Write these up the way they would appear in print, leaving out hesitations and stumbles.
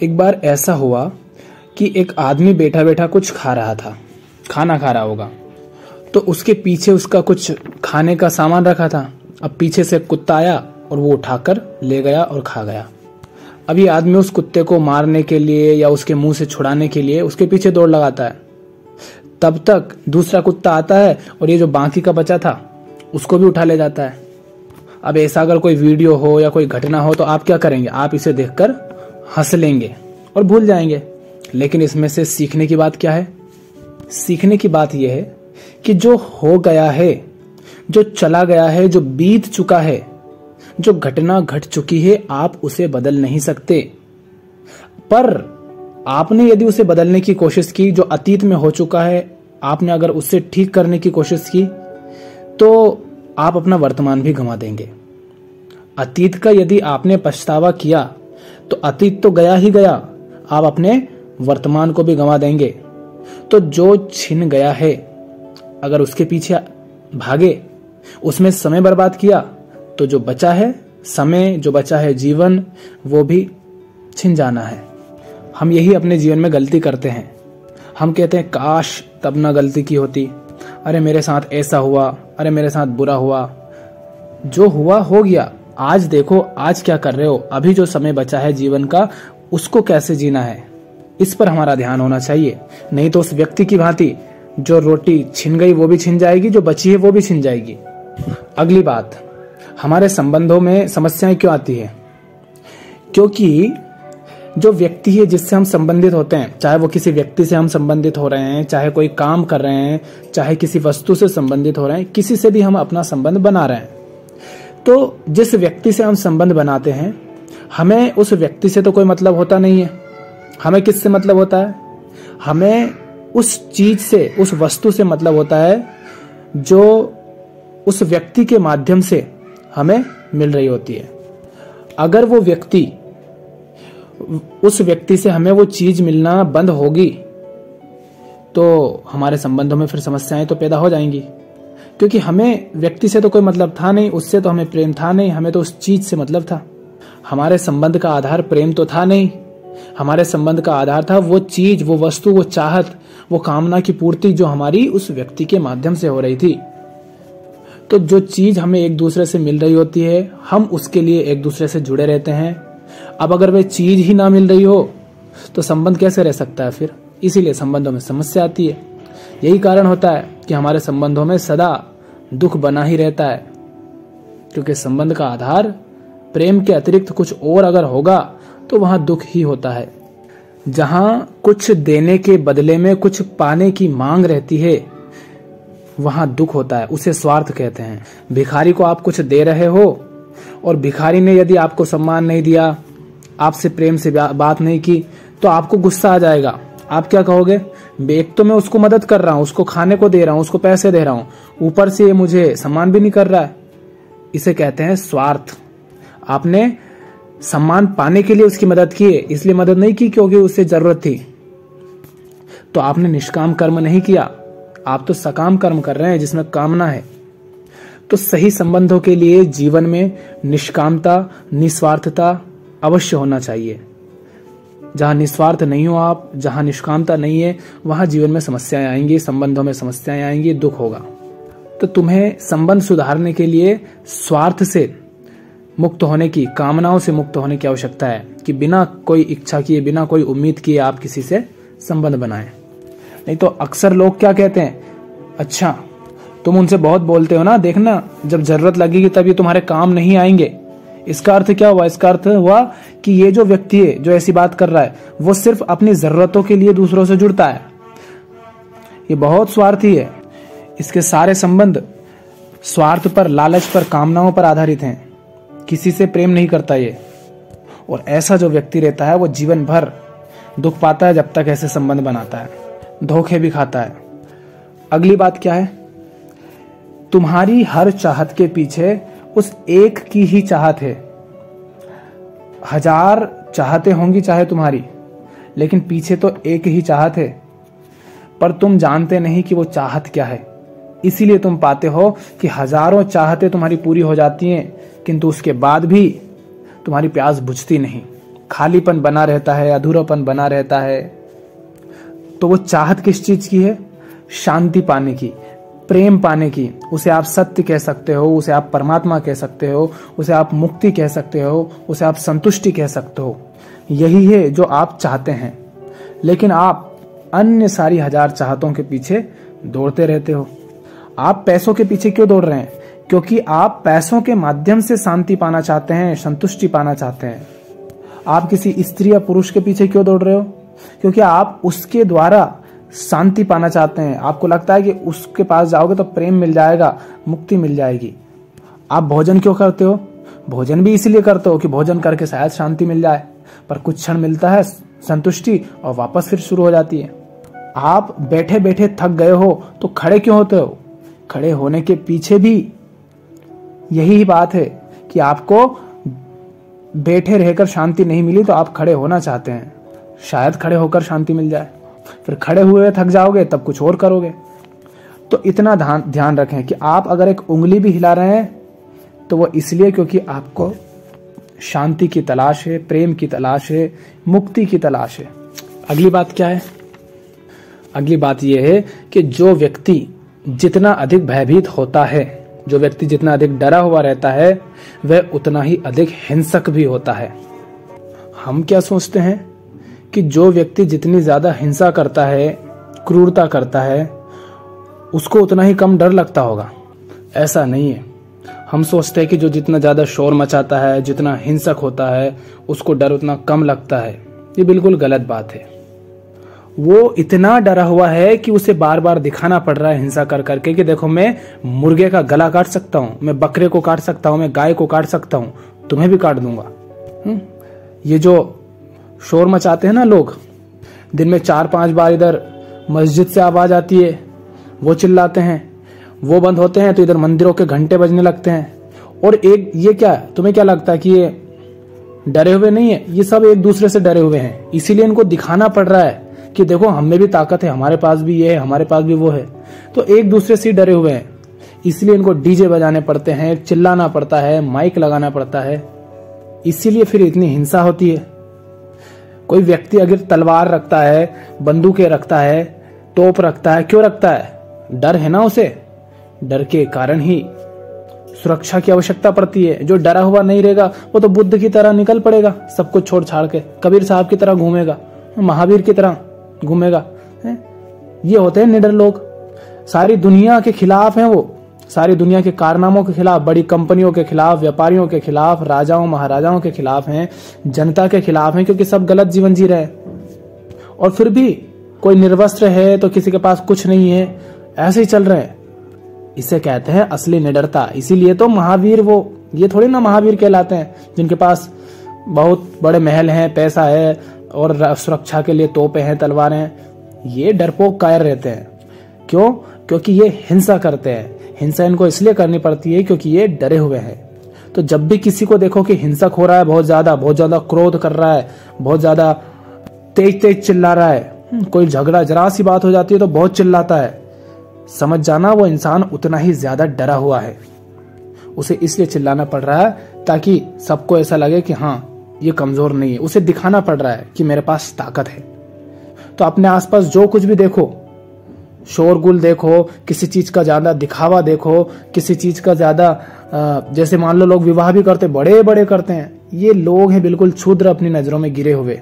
एक बार ऐसा हुआ कि एक आदमी बैठा बैठा कुछ खा रहा था, खाना खा रहा होगा। तो उसके पीछे उसका कुछ खाने का सामान रखा था। अब पीछे से कुत्ता आया और वो उठाकर ले गया और खा गया। अब ये आदमी उस कुत्ते को मारने के लिए या उसके मुंह से छुड़ाने के लिए उसके पीछे दौड़ लगाता है। तब तक दूसरा कुत्ता आता है और ये जो बाकी का बचा था उसको भी उठा ले जाता है। अब ऐसा अगर कोई वीडियो हो या कोई घटना हो तो आप क्या करेंगे? आप इसे देखकर हंस लेंगे और भूल जाएंगे। लेकिन इसमें से सीखने की बात क्या है? सीखने की बात यह है कि जो हो गया है, जो चला गया है, जो बीत चुका है, जो घटना घट चुकी है, आप उसे बदल नहीं सकते। पर आपने यदि उसे बदलने की कोशिश की, जो अतीत में हो चुका है, आपने अगर उससे ठीक करने की कोशिश की तो आप अपना वर्तमान भी गंवा देंगे। अतीत का यदि आपने पछतावा किया तो अतीत तो गया ही गया, आप अपने वर्तमान को भी गंवा देंगे। तो जो छिन गया है, अगर उसके पीछे भागे, उसमें समय बर्बाद किया, तो जो बचा है समय, जो बचा है जीवन, वो भी छिन जाना है। हम यही अपने जीवन में गलती करते हैं। हम कहते हैं काश तब ना गलती की होती, अरे मेरे साथ ऐसा हुआ, अरे मेरे साथ बुरा हुआ। जो हुआ हो गया, आज देखो आज क्या कर रहे हो, अभी जो समय बचा है जीवन का उसको कैसे जीना है, इस पर हमारा ध्यान होना चाहिए। नहीं तो उस व्यक्ति की भांति जो रोटी छिन गई वो भी छिन जाएगी, जो बची है वो भी छिन जाएगी। अगली बात, हमारे संबंधों में समस्याएं क्यों आती है? क्योंकि जो व्यक्ति है जिससे हम संबंधित होते हैं, चाहे वो किसी व्यक्ति से हम संबंधित हो रहे हैं, चाहे कोई काम कर रहे हैं, चाहे किसी वस्तु से संबंधित हो रहे हैं, किसी से भी हम अपना संबंध बना रहे हैं, तो जिस व्यक्ति से हम संबंध बनाते हैं, हमें उस व्यक्ति से तो कोई मतलब होता नहीं है। हमें किससे मतलब होता है? हमें उस चीज से, उस वस्तु से मतलब होता है जो उस व्यक्ति के माध्यम से हमें मिल रही होती है। अगर वो व्यक्ति, उस व्यक्ति से हमें वो चीज मिलना बंद होगी तो हमारे संबंधों में फिर समस्याएं तो पैदा हो जाएंगी। क्योंकि हमें व्यक्ति से तो कोई मतलब था नहीं, उससे तो हमें प्रेम था नहीं, हमें तो उस चीज से मतलब था। हमारे संबंध का आधार प्रेम तो था नहीं, हमारे संबंध का आधार था वो चीज, वो वस्तु, वो चाहत, वो कामना की पूर्ति जो हमारी उस व्यक्ति के माध्यम से हो रही थी। तो जो चीज हमें एक दूसरे से मिल रही होती है, हम उसके लिए एक दूसरे से जुड़े रहते हैं। अब अगर वे चीज ही ना मिल रही हो तो संबंध कैसे रह सकता है फिर? इसीलिए संबंधों में समस्या आती है। यही कारण होता है कि हमारे संबंधों में सदा दुख बना ही रहता है, क्योंकि संबंध का आधार प्रेम के अतिरिक्त कुछ और अगर होगा तो वहां दुख ही होता है। जहां कुछ देने के बदले में कुछ पाने की मांग रहती है, वहां दुख होता है। उसे स्वार्थ कहते हैं। भिखारी को आप कुछ दे रहे हो और भिखारी ने यदि आपको सम्मान नहीं दिया, आपसे प्रेम से बात नहीं की, तो आपको गुस्सा आ जाएगा। आप क्या कहोगे? एक तो मैं उसको मदद कर रहा हूं, उसको खाने को दे रहा हूं, उसको पैसे दे रहा हूं, ऊपर से ये मुझे सम्मान भी नहीं कर रहा है। इसे कहते हैं स्वार्थ। आपने सम्मान पाने के लिए उसकी मदद की है, इसलिए मदद नहीं की क्योंकि उससे जरूरत थी। तो आपने निष्काम कर्म नहीं किया, आप तो सकाम कर्म कर रहे हैं जिसमें कामना है। तो सही संबंधों के लिए जीवन में निष्कामता, निस्वार्थता अवश्य होना चाहिए। जहां निस्वार्थ नहीं हो आप, जहां निष्कामता नहीं है, वहां जीवन में समस्याएं आएंगी, संबंधों में समस्याएं आएंगी, दुख होगा। तो तुम्हें संबंध सुधारने के लिए स्वार्थ से मुक्त होने की, कामनाओं से मुक्त होने की आवश्यकता है कि बिना कोई इच्छा किए, बिना कोई उम्मीद किए आप किसी से संबंध बनाएं। नहीं तो अक्सर लोग क्या कहते हैं, अच्छा तुम उनसे बहुत बोलते हो ना, देखना जब जरूरत लगेगी तब ये तुम्हारे काम नहीं आएंगे। इसका अर्थ क्या हुआ? इसका अर्थ हुआ कि ये जो व्यक्ति है जो ऐसी बात कर रहा है, वो सिर्फ अपनी जरूरतों के लिए दूसरों से जुड़ता है। ये बहुत स्वार्थी है। इसके सारे संबंध स्वार्थ पर, लालच पर, कामनाओं पर आधारित हैं। किसी से प्रेम नहीं करता ये। और ऐसा जो व्यक्ति रहता है वो जीवन भर दुख पाता है जब तक ऐसे संबंध बनाता है, धोखे भी खाता है। अगली बात क्या है? तुम्हारी हर चाहत के पीछे उस एक की ही चाहत है। 1000 चाहते होंगी चाहे तुम्हारी, लेकिन पीछे तो एक ही चाहत है। पर तुम जानते नहीं कि वो चाहत क्या है। इसीलिए तुम पाते हो कि हजारों चाहते तुम्हारी पूरी हो जाती हैं, किंतु उसके बाद भी तुम्हारी प्यास बुझती नहीं। खालीपन बना रहता है, अधूरापन बना रहता है, तो वो चाहत किस चीज की है? शांति पाने की, प्रेम पाने की। उसे आप सत्य कह सकते हो, उसे आप परमात्मा कह सकते हो, उसे आप मुक्ति कह सकते हो, उसे आप संतुष्टि कह सकते हो। यही है जो आप चाहते हैं, लेकिन आप अन्य सारी हजार चाहतों के पीछे दौड़ते रहते हो। आप पैसों के पीछे क्यों दौड़ रहे हैं? क्योंकि आप पैसों के माध्यम से शांति पाना चाहते हैं, संतुष्टि पाना चाहते हैं। आप किसी स्त्री या पुरुष के पीछे क्यों दौड़ रहे हो? क्योंकि आप उसके द्वारा शांति पाना चाहते हैं। आपको लगता है कि उसके पास जाओगे तो प्रेम मिल जाएगा, मुक्ति मिल जाएगी। आप भोजन क्यों करते हो? भोजन भी इसलिए करते हो कि भोजन करके शायद शांति मिल जाए, पर कुछ क्षण मिलता है संतुष्टि और वापस फिर शुरू हो जाती है। आप बैठे बैठे थक गए हो तो खड़े क्यों होते हो? खड़े होने के पीछे भी यही बात है कि आपको बैठे रहकर शांति नहीं मिली तो आप खड़े होना चाहते हैं, शायद खड़े होकर शांति मिल जाए। फिर खड़े हुए थक जाओगे तब कुछ और करोगे। तो इतना ध्यान रखें कि आप अगर एक उंगली भी हिला रहे हैं तो वो इसलिए क्योंकि आपको शांति की तलाश है, प्रेम की तलाश है, मुक्ति की तलाश है। अगली बात क्या है? अगली बात यह है कि जो व्यक्ति जितना अधिक भयभीत होता है, जो व्यक्ति जितना अधिक डरा हुआ रहता है, वह उतना ही अधिक हिंसक भी होता है। हम क्या सोचते हैं कि जो व्यक्ति जितनी ज्यादा हिंसा करता है, क्रूरता करता है, उसको उतना ही कम डर लगता होगा। ऐसा नहीं है। हम सोचते हैं कि जो जितना ज्यादा शोर मचाता है, जितना हिंसक होता है, उसको डर उतना कम लगता है। ये बिल्कुल गलत बात है। वो इतना डरा हुआ है कि उसे बार बार दिखाना पड़ रहा है हिंसा कर करके कि देखो मैं मुर्गे का गला काट सकता हूँ, मैं बकरे को काट सकता हूँ, मैं गाय को काट सकता हूँ, तुम्हें भी काट दूंगा। ये जो शोर मचाते हैं ना लोग, दिन में 4-5 बार इधर मस्जिद से आवाज आती है, वो चिल्लाते हैं, वो बंद होते हैं तो इधर मंदिरों के घंटे बजने लगते हैं। और एक ये क्या है, तुम्हें क्या लगता है कि ये डरे हुए नहीं है? ये सब एक दूसरे से डरे हुए हैं, इसीलिए इनको दिखाना पड़ रहा है कि देखो हम में भी ताकत है, हमारे पास भी ये है, हमारे पास भी वो है। तो एक दूसरे से डरे हुए हैं, इसलिए इनको डीजे बजाने पड़ते हैं, चिल्लाना पड़ता है, माइक लगाना पड़ता है, इसीलिए फिर इतनी हिंसा होती है। कोई व्यक्ति अगर तलवार रखता है, बंदूकें रखता है, तोप रखता है, क्यों रखता है? डर है ना उसे। डर के कारण ही सुरक्षा की आवश्यकता पड़ती है। जो डरा हुआ नहीं रहेगा वो तो बुद्ध की तरह निकल पड़ेगा, सब कुछ छोड़ छाड़ के, कबीर साहब की तरह घूमेगा, महावीर की तरह घूमेगा। ये होते हैं निडर लोग। सारी दुनिया के खिलाफ हैं वो, सारी दुनिया के कारनामों के खिलाफ, बड़ी कंपनियों के खिलाफ, व्यापारियों के खिलाफ, राजाओं महाराजाओं के खिलाफ हैं, जनता के खिलाफ हैं, क्योंकि सब गलत जीवन जी रहे हैं। और फिर भी कोई निर्वस्त्र है तो किसी के पास कुछ नहीं है, ऐसे ही चल रहे हैं। इसे कहते हैं असली निडरता। इसीलिए तो महावीर, वो ये थोड़ी ना महावीर कहलाते हैं जिनके पास बहुत बड़े महल हैं, पैसा है और सुरक्षा के लिए तोपें हैं, तलवारें हैं। ये डरपोक कायर रहते हैं। क्यों? क्योंकि ये हिंसा करते हैं। हिंसा इनको इसलिए करनी पड़ती है क्योंकि ये डरे हुए हैं। तो जब भी किसी को देखो कि हिंसक हो रहा है, बहुत ज्यादा क्रोध कर रहा है, बहुत ज्यादा तेज चिल्ला रहा है, कोई झगड़ा जरा सी बात हो जाती है तो बहुत चिल्लाता है, समझ जाना वो इंसान उतना ही ज्यादा डरा हुआ है। उसे इसलिए चिल्लाना पड़ रहा है ताकि सबको ऐसा लगे कि हाँ ये कमजोर नहीं है। उसे दिखाना पड़ रहा है कि मेरे पास ताकत है। तो अपने आसपास जो कुछ भी देखो, शोरगुल देखो, किसी चीज का ज्यादा दिखावा देखो, किसी चीज का ज्यादा, जैसे मान लो लोग विवाह भी करते, बड़े बड़े करते हैं, ये लोग हैं बिल्कुल क्षुद्र, अपनी नजरों में गिरे हुए।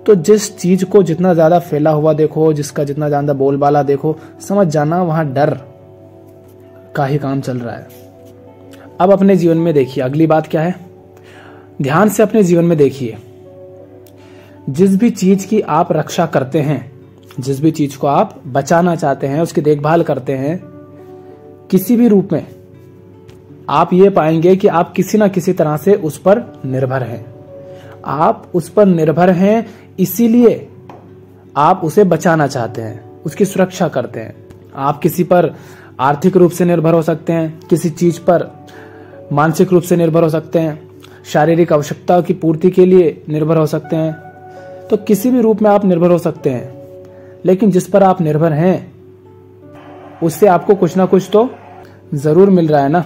तो जिस चीज को जितना ज्यादा फैला हुआ देखो, जिसका जितना ज्यादा बोलबाला देखो, समझ जाना वहां डर का ही काम चल रहा है। अब अपने जीवन में देखिए, अगली बात क्या है, ध्यान से अपने जीवन में देखिए। जिस भी चीज की आप रक्षा करते हैं, जिस भी चीज को आप बचाना चाहते हैं, उसकी देखभाल करते हैं, किसी भी रूप में, आप ये पाएंगे कि आप किसी ना किसी तरह से उस पर निर्भर हैं। आप उस पर निर्भर हैं, इसीलिए आप उसे बचाना चाहते हैं, उसकी सुरक्षा करते हैं। आप किसी पर आर्थिक रूप से निर्भर हो सकते हैं, किसी चीज पर मानसिक रूप से निर्भर हो सकते हैं, शारीरिक आवश्यकताओं की पूर्ति के लिए निर्भर हो सकते हैं। तो किसी भी रूप में आप निर्भर हो सकते हैं, लेकिन जिस पर आप निर्भर हैं उससे आपको कुछ ना कुछ तो जरूर मिल रहा है ना।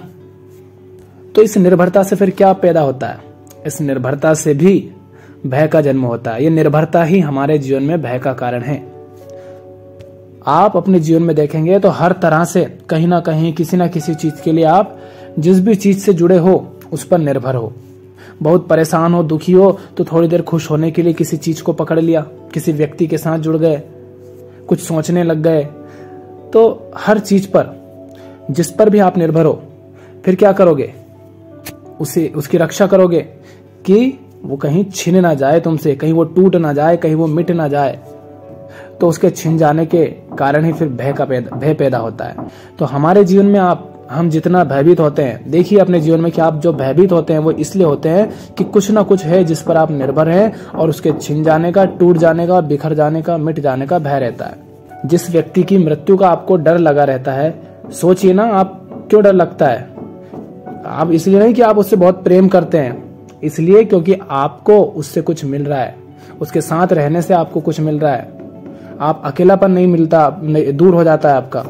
तो इस निर्भरता से फिर क्या पैदा होता है? इस निर्भरता से भी भय का जन्म होता है। ये निर्भरता ही हमारे जीवन में भय का कारण है। आप अपने जीवन में देखेंगे तो हर तरह से कहीं ना कहीं किसी ना किसी चीज के लिए आप जिस भी चीज से जुड़े हो उस पर निर्भर हो। बहुत परेशान हो, दुखी हो तो थोड़ी देर खुश होने के लिए किसी चीज को पकड़ लिया, किसी व्यक्ति के साथ जुड़ गए, कुछ सोचने लग गए। तो हर चीज पर जिस पर भी आप निर्भर हो, फिर क्या करोगे? उसकी रक्षा करोगे कि वो कहीं छिन ना जाए तुमसे, कहीं वो टूट ना जाए, कहीं वो मिट ना जाए। तो उसके छिन जाने के कारण ही फिर भय पैदा होता है। तो हमारे जीवन में हम जितना भयभीत होते हैं, देखिए अपने जीवन में कि आप जो भयभीत होते हैं वो इसलिए होते हैं कि कुछ ना कुछ है जिस पर आप निर्भर हैं और उसके छिन जाने का, टूट जाने का, बिखर जाने का, मिट जाने का भय रहता है। जिस व्यक्ति की मृत्यु का आपको डर लगा रहता है, सोचिए ना आप क्यों डर लगता है। आप इसलिए नहीं कि आप उससे बहुत प्रेम करते हैं, इसलिए क्योंकि आपको उससे कुछ मिल रहा है, उसके साथ रहने से आपको कुछ मिल रहा है। आप अकेलापन नहीं मिलता, दूर हो जाता है आपका,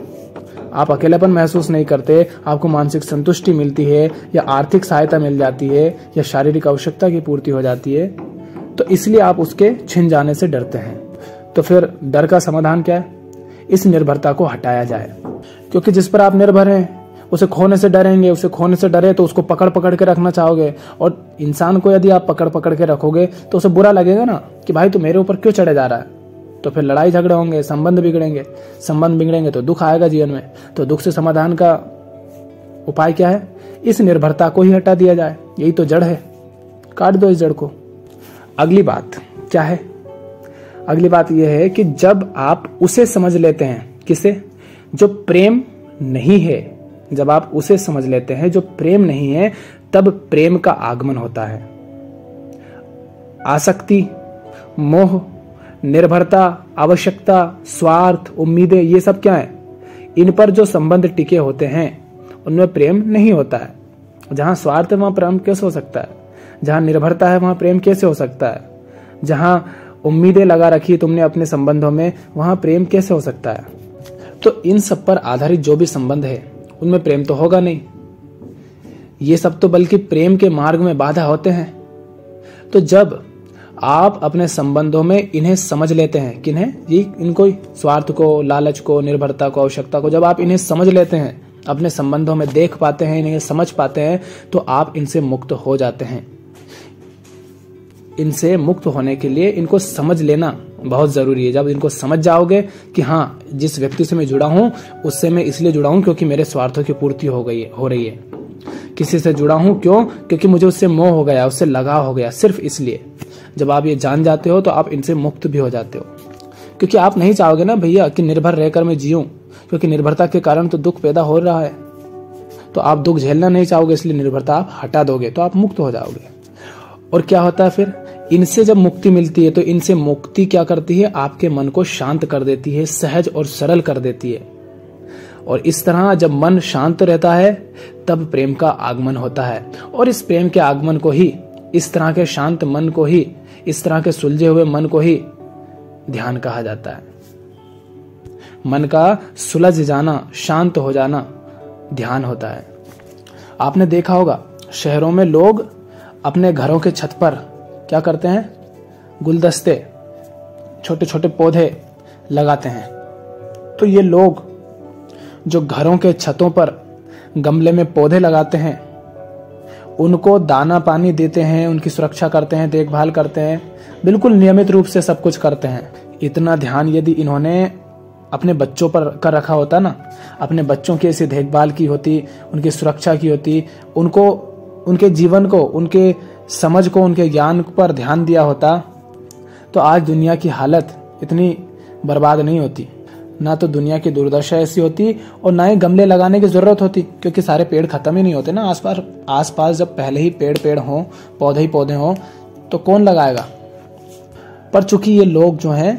आप अकेलापन महसूस नहीं करते, आपको मानसिक संतुष्टि मिलती है, या आर्थिक सहायता मिल जाती है, या शारीरिक आवश्यकता की पूर्ति हो जाती है। तो इसलिए आप उसके छिन जाने से डरते हैं। तो फिर डर का समाधान क्या है? इस निर्भरता को हटाया जाए, क्योंकि जिस पर आप निर्भर हैं उसे खोने से डरेंगे, उसे खोने से डरे तो उसको पकड़ पकड़ के रखना चाहोगे। और इंसान को यदि आप पकड़ पकड़ के रखोगे तो उसे बुरा लगेगा ना कि भाई तू मेरे ऊपर क्यों चढ़े जा रहा है। तो फिर लड़ाई झगड़े होंगे, संबंध बिगड़ेंगे तो दुख आएगा जीवन में। तो दुख से समाधान का उपाय क्या है? इस निर्भरता को ही हटा दिया जाए, यही तो जड़ है, काट दो इस जड़ को। अगली बात क्या है? अगली बात यह है कि जब आप उसे समझ लेते हैं, किसे? जो प्रेम नहीं है, जब आप उसे समझ लेते हैं जो प्रेम नहीं है, तब प्रेम का आगमन होता है। आसक्ति, मोह, निर्भरता, आवश्यकता, स्वार्थ, उम्मीदें, ये सब क्या है? इन पर जो संबंध टिके होते हैं उनमें प्रेम नहीं होता है। जहां स्वार्थ है वहां प्रेम कैसे हो सकता है? जहां निर्भरता है वहां प्रेम कैसे हो सकता है? जहां उम्मीदें लगा रखी तुमने अपने संबंधों में, वहां प्रेम कैसे हो सकता है? तो इन सब पर आधारित जो भी संबंध है उनमें प्रेम तो होगा नहीं। ये सब तो बल्कि प्रेम के मार्ग में बाधा होते हैं। तो जब आप अपने संबंधों में इन्हें समझ लेते हैं, किन्हें? इनको, स्वार्थ को, लालच को, निर्भरता को, आवश्यकता को, जब आप इन्हें समझ लेते हैं, अपने संबंधों में देख पाते हैं, इन्हें समझ पाते हैं, तो आप इनसे मुक्त हो जाते हैं। इनसे मुक्त होने के लिए इनको समझ लेना बहुत जरूरी है। जब इनको समझ जाओगे कि हाँ, जिस व्यक्ति से मैं जुड़ा हूं उससे मैं इसलिए जुड़ा हूं क्योंकि मेरे स्वार्थों की पूर्ति हो रही है। किसी से जुड़ा हूं क्यों? क्योंकि मुझे उससे मोह हो गया, उससे लगाव हो गया, सिर्फ इसलिए। जब आप ये जान जाते हो तो आप इनसे मुक्त भी हो जाते हो, क्योंकि आप नहीं चाहोगे ना भैया कि निर्भर रहकर मैं जीऊं, क्योंकि निर्भरता के कारण तो दुख पैदा हो रहा है। तो आप दुख झेलना नहीं चाहोगे, इसलिए निर्भरता आप हटा दोगे तो आप मुक्त हो जाओगे। और क्या होता है फिर? इनसे जब मुक्ति मिलती है तो इनसे मुक्ति क्या करती है? आपके मन को शांत कर देती है, सहज और सरल कर देती है। और इस तरह जब मन शांत रहता है तब प्रेम का आगमन होता है। और इस प्रेम के आगमन को ही, इस तरह के शांत मन को ही, इस तरह के सुलझे हुए मन को ही ध्यान कहा जाता है। मन का सुलझ जाना, शांत हो जाना ध्यान होता है। आपने देखा होगा शहरों में लोग अपने घरों के छत पर क्या करते हैं? गुलदस्ते, छोटे छोटे पौधे लगाते हैं। तो ये लोग जो घरों के छतों पर गमले में पौधे लगाते हैं, उनको दाना पानी देते हैं, उनकी सुरक्षा करते हैं, देखभाल करते हैं, बिल्कुल नियमित रूप से सब कुछ करते हैं। इतना ध्यान यदि इन्होंने अपने बच्चों पर कर रखा होता ना, अपने बच्चों की ऐसी देखभाल की होती, उनकी सुरक्षा की होती, उनको, उनके जीवन को, उनके समझ को, उनके ज्ञान पर ध्यान दिया होता, तो आज दुनिया की हालत इतनी बर्बाद नहीं होती। ना तो दुनिया की दुर्दशा ऐसी होती और ना ही गमले लगाने की जरूरत होती, क्योंकि सारे पेड़ खत्म ही नहीं होते ना आसपास। जब पहले ही पेड़ हों, पौधे ही पौधे हों, तो कौन लगाएगा? पर चूंकि ये लोग जो हैं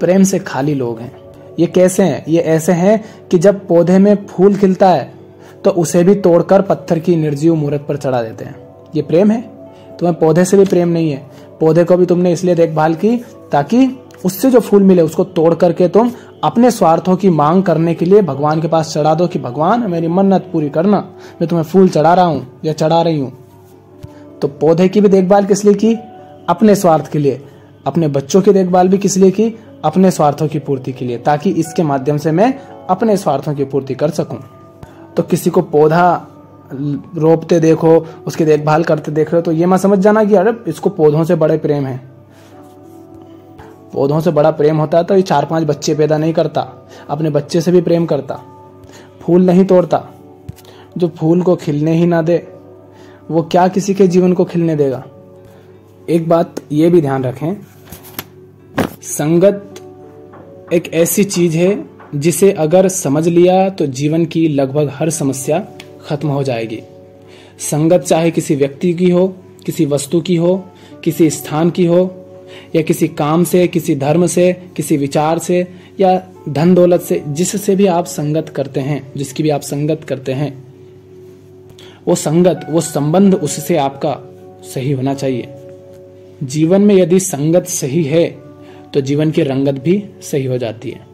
प्रेम से खाली लोग हैं। ये कैसे हैं? ये ऐसे हैं कि जब पौधे में फूल खिलता है तो उसे भी तोड़कर पत्थर की निर्जीव मूर्त पर चढ़ा देते हैं। ये प्रेम है? तुम्हें पौधे से भी प्रेम नहीं है। पौधे को भी तुमने इसलिए देखभाल की ताकि उससे जो फूल मिले उसको तोड़ करके तुम अपने स्वार्थों की मांग करने के लिए भगवान के पास चढ़ा दो कि भगवान मेरी मन्नत पूरी करना, मैं तुम्हें फूल चढ़ा रहा हूं या चढ़ा रही हूं। तो पौधे की भी देखभाल किस लिए की? अपने स्वार्थ के लिए, अपने बच्चों की देखभाल भी किस लिए की, अपने स्वार्थों की पूर्ति के लिए, ताकि इसके माध्यम से मैं अपने स्वार्थों की पूर्ति कर सकूं। तो किसी को पौधा रोपते देखो, उसकी देखभाल करते देख रहे हो, तो ये मत समझ जाना कि अरे इसको पौधों से बड़े प्रेम है। पौधों से बड़ा प्रेम होता है तो ये 4-5 बच्चे पैदा नहीं करता, अपने बच्चे से भी प्रेम करता। फूल नहीं तोड़ता, जो फूल को खिलने ही ना दे वो क्या किसी के जीवन को खिलने देगा। एक बात ये भी ध्यान रखें, संगत एक ऐसी चीज है जिसे अगर समझ लिया तो जीवन की लगभग हर समस्या खत्म हो जाएगी। संगत चाहे किसी व्यक्ति की हो, किसी वस्तु की हो, किसी स्थान की हो, या किसी काम से, किसी धर्म से, किसी विचार से, या धन दौलत से, जिससे भी आप संगत करते हैं, जिसकी भी आप संगत करते हैं, वो संगत, वो संबंध उससे आपका सही होना चाहिए। जीवन में यदि संगत सही है तो जीवन की रंगत भी सही हो जाती है।